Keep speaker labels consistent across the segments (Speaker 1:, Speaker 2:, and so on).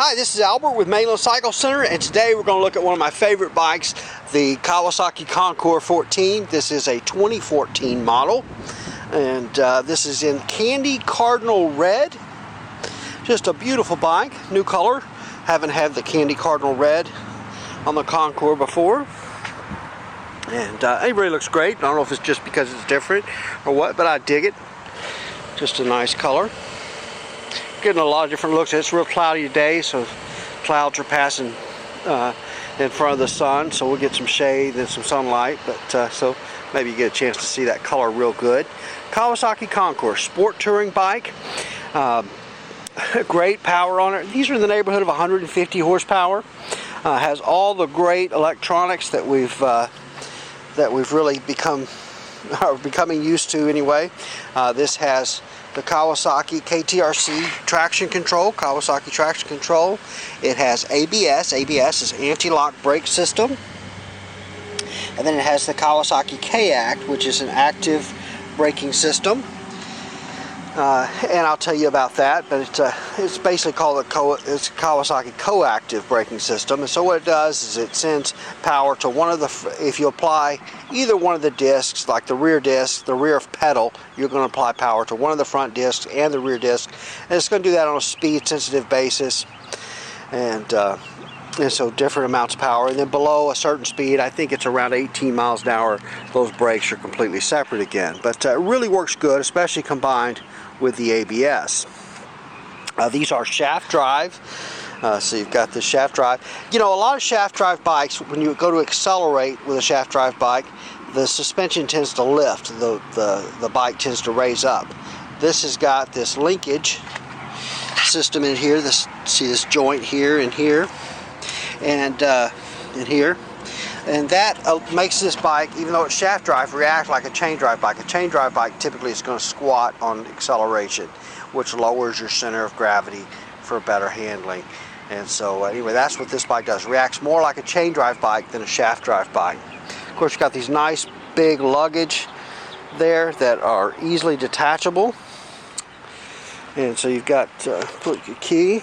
Speaker 1: Hi, this is Albert with Mainland Cycle Center, and today we're going to look at one of my favorite bikes, the Kawasaki Concours 14. This is a 2014 model, and this is in candy cardinal red. Just a beautiful bike, new color. Haven't had the candy cardinal red on the Concours before, and it really looks great. I don't know if it's just because it's different or what, but I dig it. Just a nice color. Getting a lot of different looks. It's a real cloudy day, so clouds are passing in front of the sun, so we'll get some shade and some sunlight, but so maybe you get a chance to see that color real good. Kawasaki Concours, sport touring bike. Great power on it. These are in the neighborhood of 150 horsepower. Has all the great electronics that we've really are becoming used to anyway. This has the Kawasaki KTRC traction control, Kawasaki traction control. It has ABS. ABS is anti-lock brake system. And then it has the Kawasaki K-Act, which is an active braking system. And I'll tell you about that, but it's basically called it's Kawasaki Coactive braking system. And so what it does is it sends power to one of the, if you apply either one of the discs, like the rear disc, the rear pedal, you're going to apply power to one of the front discs and the rear disc. And it's going to do that on a speed sensitive basis. And so different amounts of power. And then below a certain speed, I think it's around 18 miles an hour, those brakes are completely separate again. But it really works good, especially combined with the ABS. These are shaft drive. So you've got the shaft drive. You know, a lot of shaft drive bikes, when you go to accelerate with a shaft drive bike, the suspension tends to lift. The bike tends to raise up. This has got this linkage system in here. See this joint here and here. And in here, and that makes this bike, even though it's shaft drive, react like a chain drive bike. A chain drive bike typically is going to squat on acceleration, which lowers your center of gravity for better handling. And so anyway, that's what this bike does. Reacts more like a chain drive bike than a shaft drive bike. Of course, you've got these nice big luggage there that are easily detachable. And so you've got put your key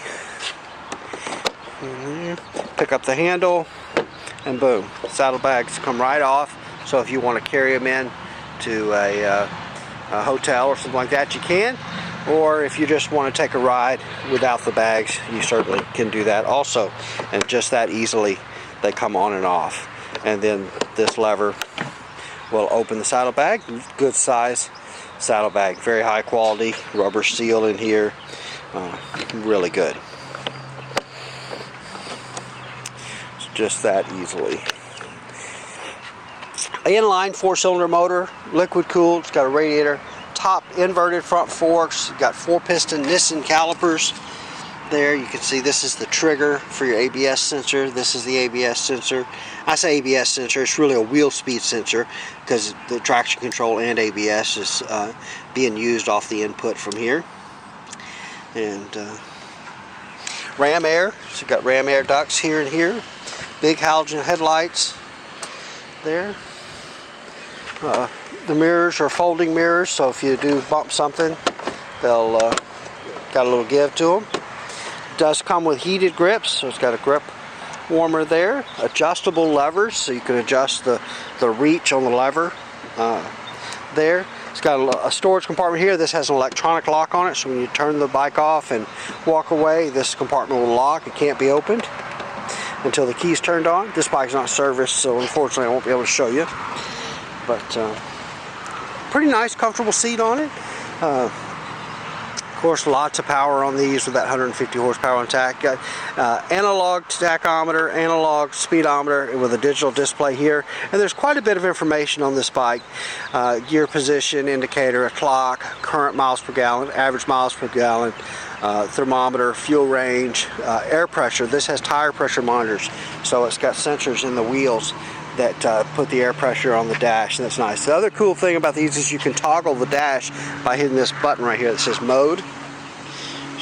Speaker 1: in there, pick up the handle, and boom, saddlebags come right off. So if you want to carry them in to a hotel or something like that, you can. Or if you just want to take a ride without the bags, you certainly can do that also. And just that easily, they come on and off. And then this lever will open the saddlebag. Good size saddlebag, very high quality, rubber seal in here, really good. Just that easily. Inline 4-cylinder motor, liquid cooled. It's got a radiator, top inverted front forks. Got 4-piston Nissan calipers. There you can see this is the trigger for your ABS sensor. This is the ABS sensor. I say ABS sensor, it's really a wheel speed sensor because the traction control and ABS is being used off the input from here. And ram air, so you've got ram air ducts here and here. Big halogen headlights there. The mirrors are folding mirrors, so if you do bump something, they'll got a little give to them. It does come with heated grips, so it's got a grip warmer there. Adjustable levers, so you can adjust the reach on the lever there. It's got a storage compartment here. This has an electronic lock on it, so when you turn the bike off and walk away, this compartment will lock. It can't be opened until the key's turned on. This bike's not serviced, so unfortunately I won't be able to show you. But pretty nice, comfortable seat on it. Of course, lots of power on these with that 150 horsepower on tach. Got analog tachometer, analog speedometer with a digital display here. And there's quite a bit of information on this bike. Gear position indicator, a clock, current miles per gallon, average miles per gallon, thermometer, fuel range, air pressure. This has tire pressure monitors, so it's got sensors in the wheels that put the air pressure on the dash, and that's nice. The other cool thing about these is you can toggle the dash by hitting this button right here that says mode.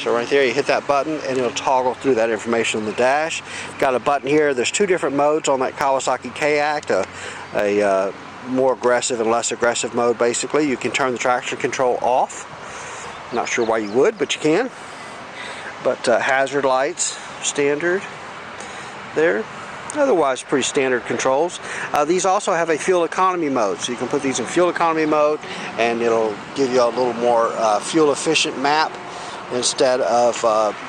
Speaker 1: So right there, you hit that button and it'll toggle through that information on the dash. Got a button here. There's 2 different modes on that Kawasaki K-Act, a more aggressive and less aggressive mode basically. You can turn the traction control off. Not sure why you would, but you can. But hazard lights, standard there. Otherwise, pretty standard controls. These also have a fuel economy mode, so you can put these in fuel economy mode and it'll give you a little more fuel efficient map instead of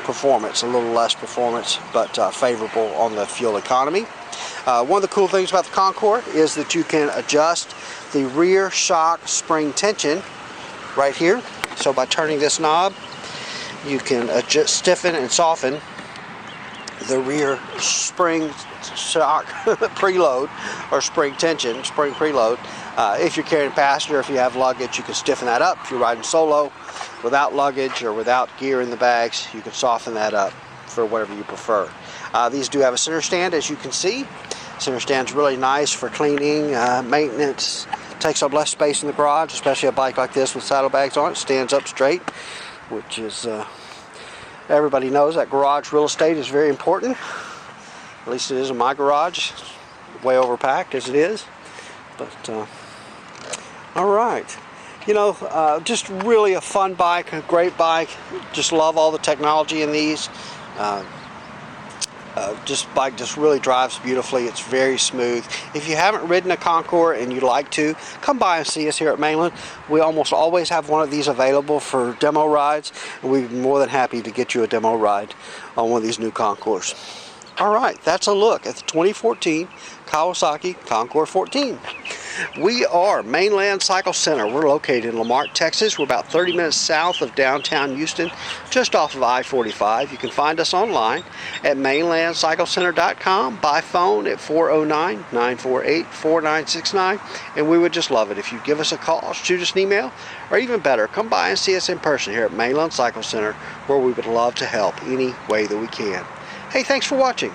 Speaker 1: performance, a little less performance, but favorable on the fuel economy. One of the cool things about the Concours is that you can adjust the rear shock spring tension right here. So by turning this knob, you can adjust, stiffen and soften the rear spring shock preload or spring tension, spring preload. If you're carrying passenger, if you have luggage, you can stiffen that up. If you're riding solo without luggage or without gear in the bags, you can soften that up for whatever you prefer. These do have a center stand, as you can see. Center stand's really nice for cleaning, maintenance. Takes up less space in the garage, especially a bike like this with saddlebags on it. Stands up straight, which is everybody knows that garage real estate is very important. At least it is in my garage. Way overpacked as it is, but all right. You know, just really a fun bike, a great bike. Just love all the technology in these. Bike just really drives beautifully. It's very smooth. If you haven't ridden a Concours and you'd like to, come by and see us here at Mainland. We almost always have one of these available for demo rides, and we'd be more than happy to get you a demo ride on one of these new Concours. All right, that's a look at the 2014 Kawasaki Concours 14. We are Mainland Cycle Center. We're located in Marque, Texas. We're about 30 minutes south of downtown Houston, just off of I-45. You can find us online at mainlandcyclecenter.com, by phone at 409-948-4969, and we would just love it if you give us a call, shoot us an email, or even better, come by and see us in person here at Mainland Cycle Center, where we would love to help any way that we can. Hey, thanks for watching.